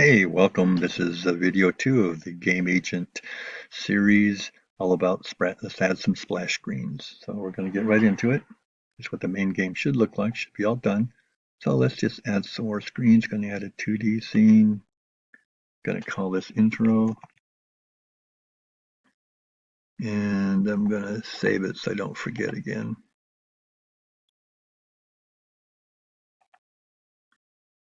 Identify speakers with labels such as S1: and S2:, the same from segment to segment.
S1: Hey, welcome. This is video 2 of the Game Agent series, all about let's add some splash screens. So we're going to get right into it. Here's what the main game should look like, should be all done. So let's just add some more screens. Going to add a 2D scene. Going to call this intro. And I'm going to save it so I don't forget again.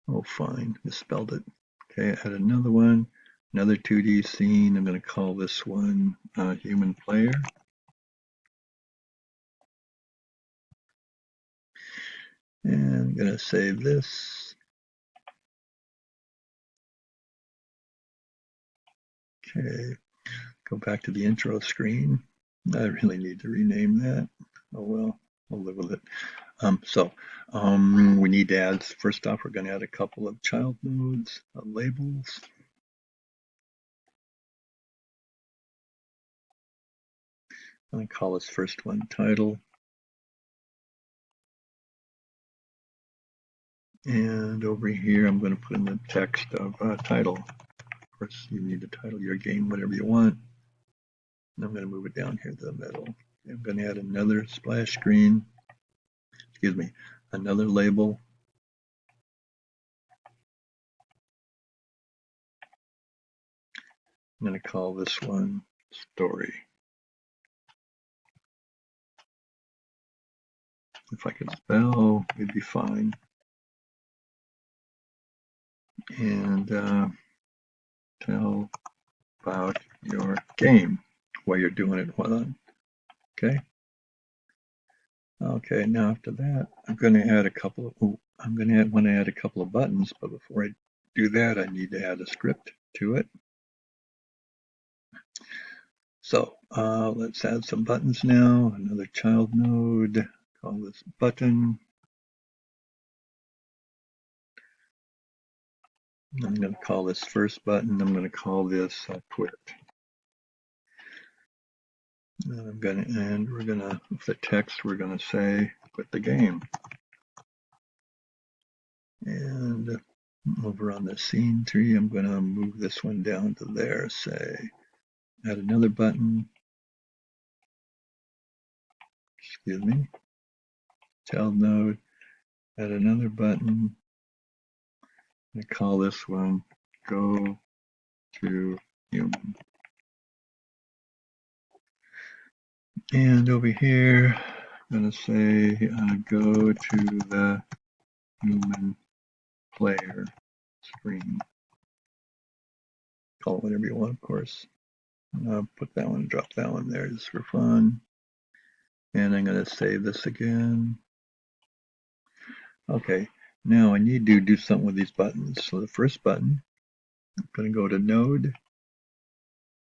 S1: Oh, fine, misspelled it. Okay, add another one, another 2D scene. I'm going to call this one human player. And I'm going to save this. Okay, go back to the intro screen. I really need to rename that. Oh well, I'll live with it. We need to add, first off, we're going to add a couple of child nodes, labels. I'm going to call this first one title. And over here, I'm going to put in the text of title. Of course, you need to title your game whatever you want. And I'm going to move it down here to the middle. I'm going to add another splash screen. Excuse me, another label. I'm going to call this one story. If I could spell, it'd be fine. And tell about your game while you're doing it. Hold on. Okay. Okay. Now after that, I'm going to add a couple of. I'm going to want to add a couple of buttons, but before I do that, I need to add a script to it. So let's add some buttons now. Another child node. Call this button. I'm going to call this first button. I'm going to call this quit. And we're gonna, with the text, we're gonna say quit the game. And over on the scene tree, I'm gonna move this one down to there. Say, add another button. Excuse me. Child node. Add another button. I call this one go to human. And over here, I'm gonna say go to the human player screen. Call it whatever you want, of course. Put that one, drop that one there just for fun. And I'm going to save this again. Okay, now I need to do something with these buttons. So the first button, I'm going to go to Node,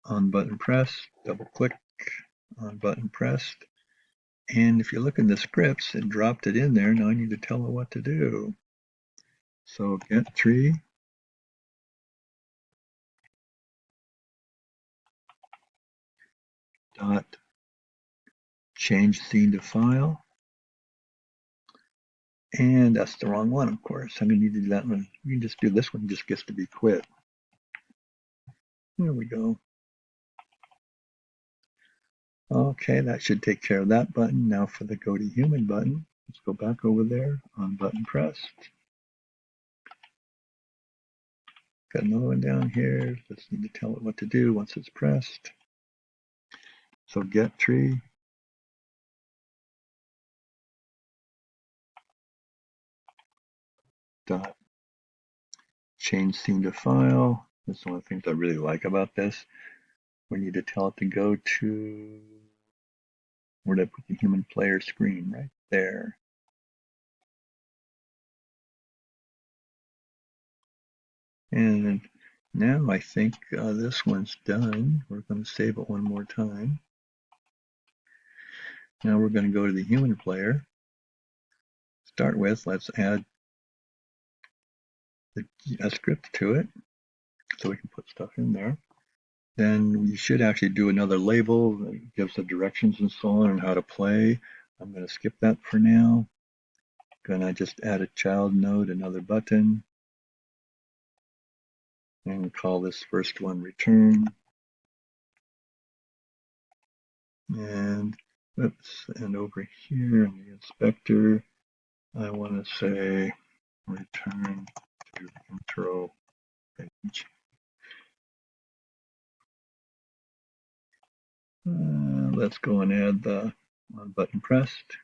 S1: on button pressed, double click on button pressed. And if you look in the scripts, it dropped it in there. Now I need to tell it what to do. So get tree. Dot change scene to file. And that's the wrong one, of course. I'm going to need to do that one. You can just do this one, just gets to be quit. There we go. Okay, that should take care of that button. Now for the go to human button, let's go back over there on button pressed. Got another one down here. Just need to tell it what to do once it's pressed. So get tree. Dot change scene to file. That's one of the things I really like about this. We need to tell it to go to where to put the human player screen right there. And now I think this one's done. We're going to save it one more time. Now we're going to go to the human player. Start with, let's add a script to it so we can put stuff in there. Then you should actually do another label that gives the directions and so on and how to play. I'm going to skip that for now. Going to just add a child node, another button. and call this first one return. And oops, and over here in the inspector, I want to say return to intro page. Let's go and add the on button pressed.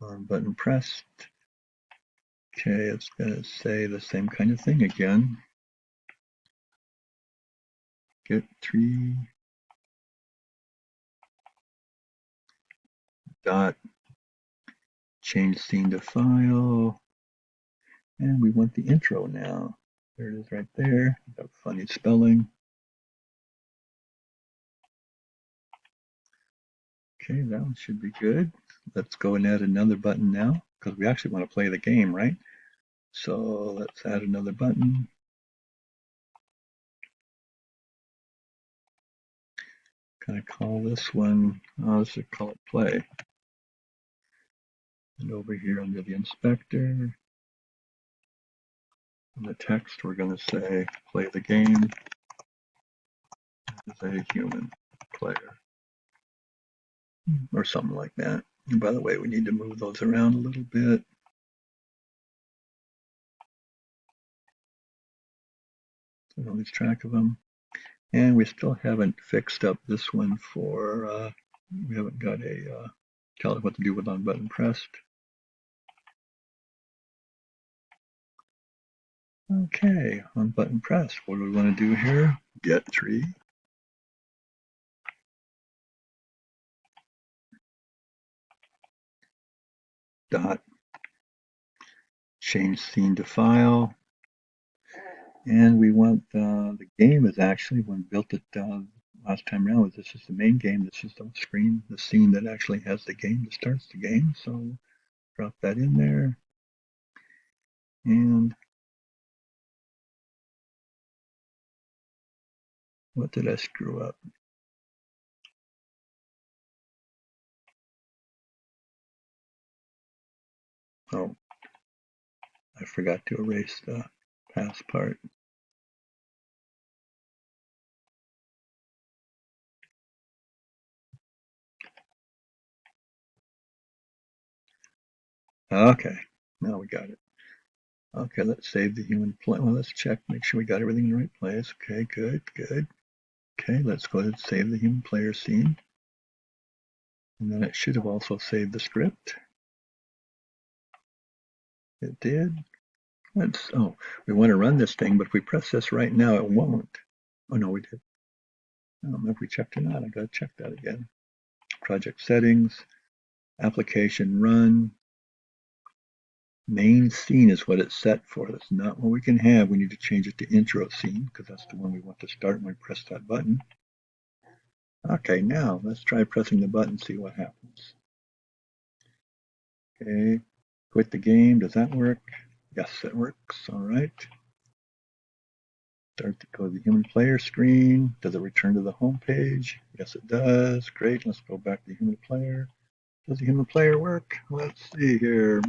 S1: On button pressed. Okay, it's going to say the same kind of thing again. Get tree dot change scene to file, and we want the intro now. There it is right there. Got funny spelling. Okay, that one should be good. Let's go and add another button now, because we actually want to play the game, right? So let's add another button. Gonna call this one, let's just call it play. And over here under the inspector, in the text, we're gonna say play the game as a human player, or something like that. And by the way, we need to move those around a little bit. So don't lose track of them. And we still haven't fixed up this one for, we haven't got a, tell it what to do with on button pressed. Okay, on button pressed, what do we want to do here? Get tree. Dot change scene to file. And we want the game is actually when built it last time around. This is the main game. This is the screen, the scene that actually has the game that starts the game. So drop that in there. And what did I screw up? Oh, I forgot to erase the past part. Okay, now we got it. Okay, let's save the human play. Well, let's check, make sure we got everything in the right place. Okay, good, good. Okay, let's go ahead and save the human player scene. And then it should have also saved the script. It did. Oh, we want to run this thing, but if we press this right now, it won't. Oh, no, we did. I don't know if we checked or not. I got to check that again. Project settings, application run. Main scene is what it's set for. That's not what we can have. We need to change it to intro scene because that's the one we want to start when we press that button. Okay, now let's try pressing the button, see what happens. Okay, quit the game. Does that work? Yes, it works. All right. Start to go to the human player screen. Does it return to the home page? Yes, it does. Great. Let's go back to the human player. Does the human player work? Let's see here.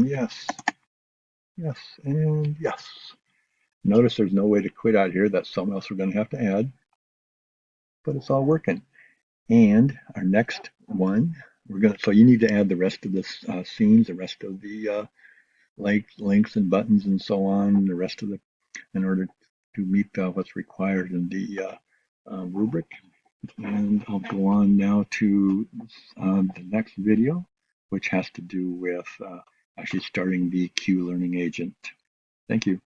S1: Yes. Yes, and yes. Notice there's no way to quit out here. That's something else we're going to have to add. But it's all working. And our next one, so you need to add the rest of the scenes, the rest of the links and buttons and so on, the rest of the, in order to meet what's required in the rubric. And I'll go on now to the next video, which has to do with actually starting the Q Learning Agent. Thank you.